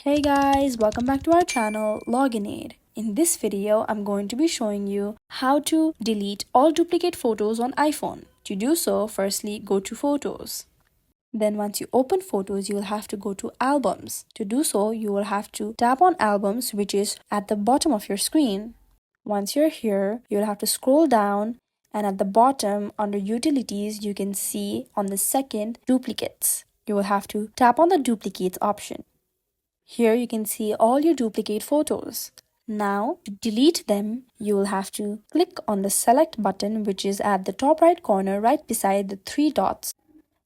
Hey guys, welcome back to our channel Login Aid. In this video, I'm going to be showing you how to delete all duplicate photos on iPhone. To do so, firstly go to Photos. Then once you open Photos, you will have to go to Albums. To do so, you will have to tap on Albums, which is at the bottom of your screen. Once you're here, you'll have to scroll down, and at the bottom under Utilities, you can see on the second Duplicates. You will have to tap on the Duplicates option. Here you can see all your duplicate photos. Now, to delete them, you will have to click on the Select button, which is at the top right corner right beside the three dots.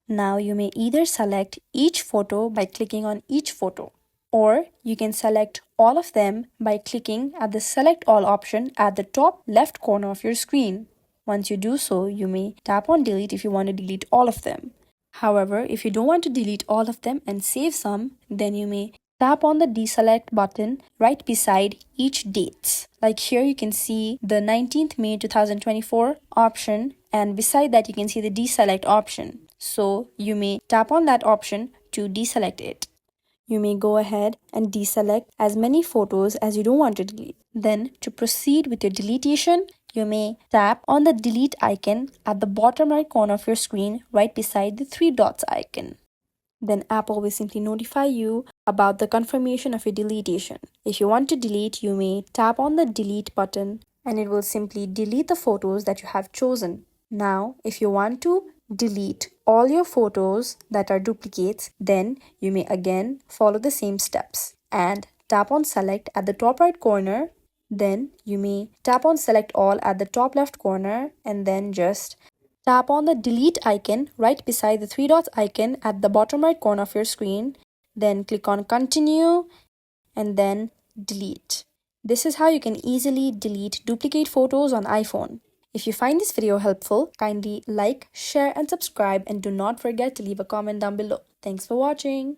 Now you may either select each photo by clicking on each photo, or you can select all of them by clicking at the Select All option at the top left corner of your screen. Once you do so, you may tap on Delete if you want to delete all of them. However, if you don't want to delete all of them and save some, then you may tap on the deselect button right beside each dates. Like here you can see the 19th May 2024 option, and beside that you can see the deselect option. So you may tap on that option to deselect it. You may go ahead and deselect as many photos as you don't want to delete. Then to proceed with your deletion, you may tap on the delete icon at the bottom right corner of your screen right beside the three dots icon. Then Apple will simply notify you about the confirmation of your deletion. If you want to delete, you may tap on the delete button and it will simply delete the photos that you have chosen. Now, if you want to delete all your photos that are duplicates, then you may again follow the same steps and tap on select at the top right corner. Then you may tap on select all at the top left corner and then just tap on the delete icon right beside the three dots icon at the bottom right corner of your screen. Then click on continue and then delete. This is how you can easily delete duplicate photos on iPhone. If you find this video helpful, kindly like, share and subscribe, and do not forget to leave a comment down below. Thanks for watching.